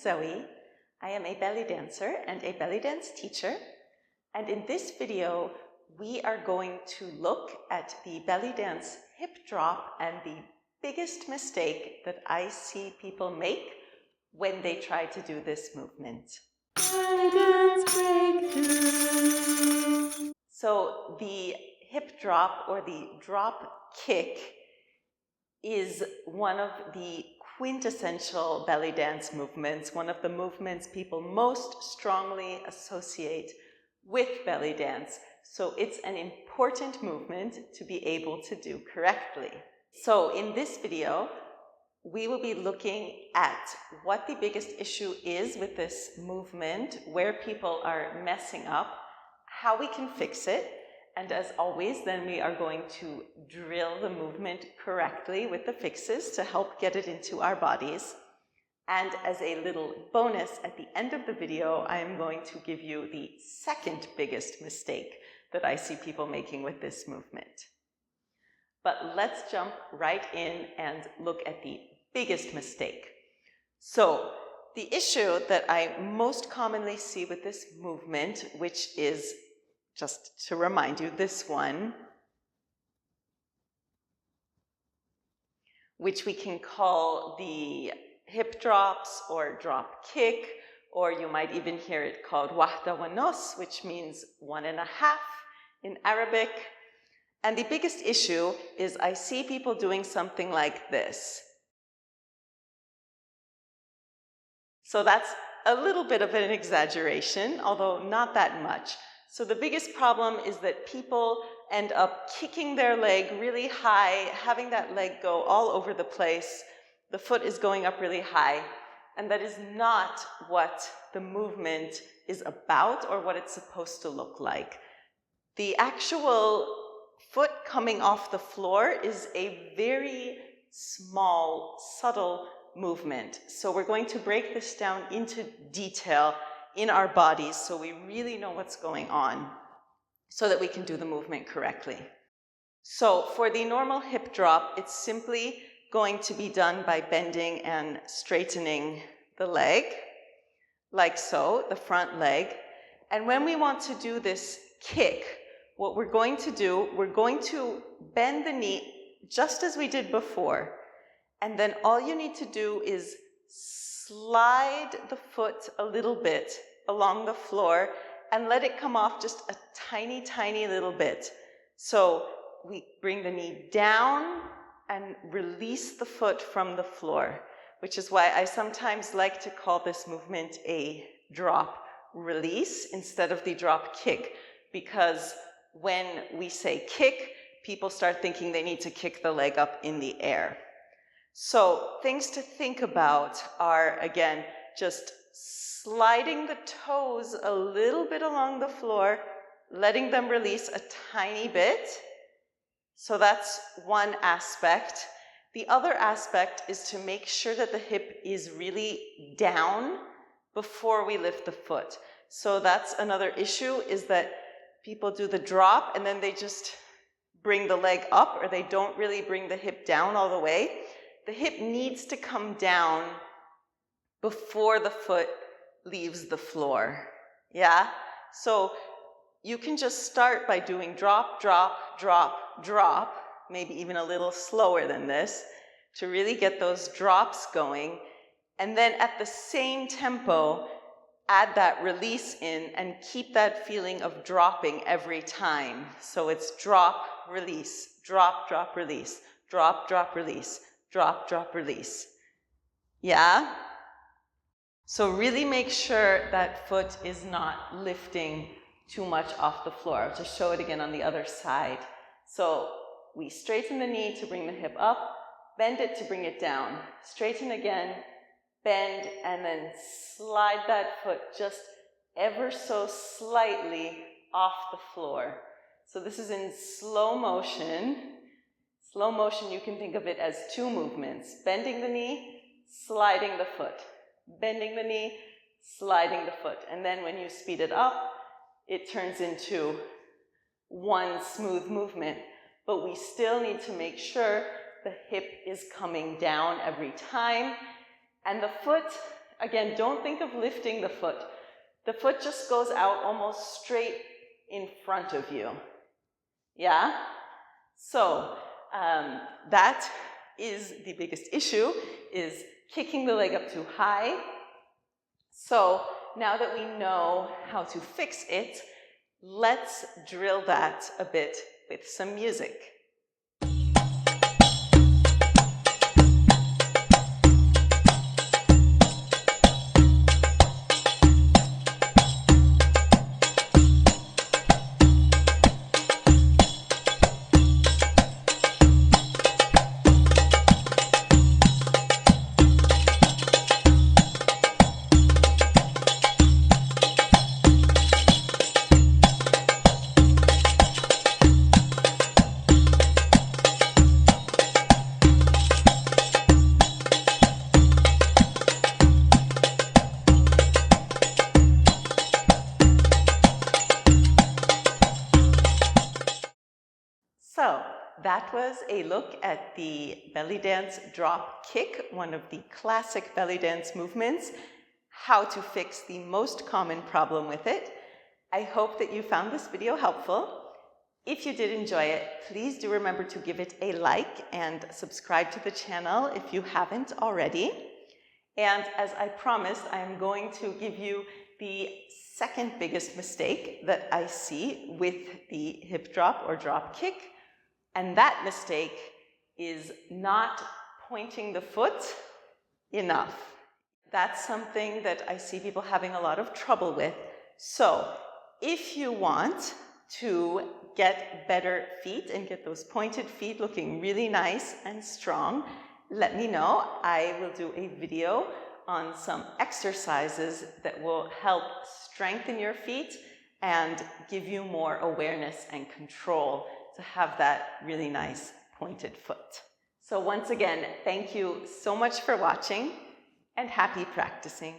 Zoe. I am a belly dancer and a belly dance teacher. And in this video, we are going to look at the belly dance hip drop and the biggest mistake that I see people make when they try to do this movement. Belly dance breakthrough. So the hip drop or the drop kick is one of the quintessential belly dance movements, one of the movements people most strongly associate with belly dance. So it's an important movement to be able to do correctly. So in this video, we will be looking at what the biggest issue is with this movement, where people are messing up, how we can fix it, and as always, then we are going to drill the movement correctly with the fixes to help get it into our bodies. And as a little bonus at the end of the video, I am going to give you the second biggest mistake that I see people making with this movement. But let's jump right in and look at the biggest mistake. So the issue that I most commonly see with this movement, which is, just to remind you, this one, which we can call the hip drops or drop kick, or you might even hear it called wahda wa nos, which means 1.5 in Arabic. And the biggest issue is I see people doing something like this. So that's a little bit of an exaggeration, although not that much. So the biggest problem is that people end up kicking their leg really high, having that leg go all over the place. The foot is going up really high, and that is not what the movement is about or what it's supposed to look like. The actual foot coming off the floor is a very small, subtle movement. So we're going to break this down into detail in our bodies so we really know what's going on so that we can do the movement correctly. So for the normal hip drop, it's simply going to be done by bending and straightening the leg, like so, the front leg. And when we want to do this kick, what we're going to do, we're going to bend the knee just as we did before. And then all you need to do is slide the foot a little bit along the floor and let it come off just a tiny, tiny little bit. So we bring the knee down and release the foot from the floor, which is why I sometimes like to call this movement a drop release instead of the drop kick, because when we say kick, people start thinking they need to kick the leg up in the air. So things to think about are, again, just sliding the toes a little bit along the floor, letting them release a tiny bit. So that's one aspect. The other aspect is to make sure that the hip is really down before we lift the foot. So that's another issue, is that people do the drop and then they just bring the leg up, or they don't really bring the hip down all the way. The hip needs to come down before the foot leaves the floor, yeah? So you can just start by doing drop, drop, drop, drop, maybe even a little slower than this, to really get those drops going. And then at the same tempo, add that release in and keep that feeling of dropping every time. So it's drop, release, drop, drop, release, drop, drop, release, drop, drop, release. Yeah? So really make sure that foot is not lifting too much off the floor. I'll just show it again on the other side. So we straighten the knee to bring the hip up, bend it to bring it down, straighten again, bend, and then slide that foot just ever so slightly off the floor. So this is in slow motion. Slow motion, you can think of it as two movements: bending the knee, sliding the foot. Bending the knee, sliding the foot. And then when you speed it up, it turns into one smooth movement. But we still need to make sure the hip is coming down every time. And the foot, Again, don't think of lifting the foot. The foot just goes out almost straight in front of you. Yeah? So that is the biggest issue, is kicking the leg up too high. So now that we know how to fix it, let's drill that a bit with some music. So that was a look at the belly dance drop kick, one of the classic belly dance movements, how to fix the most common problem with it. I hope that you found this video helpful. If you did enjoy it, please do remember to give it a like and subscribe to the channel if you haven't already. And as I promised, I am going to give you the second biggest mistake that I see with the hip drop or drop kick. And that mistake is not pointing the foot enough. That's something that I see people having a lot of trouble with. So if you want to get better feet and get those pointed feet looking really nice and strong, let me know. I will do a video on some exercises that will help strengthen your feet and give you more awareness and control to have that really nice pointed foot. So once again, thank you so much for watching and happy practicing.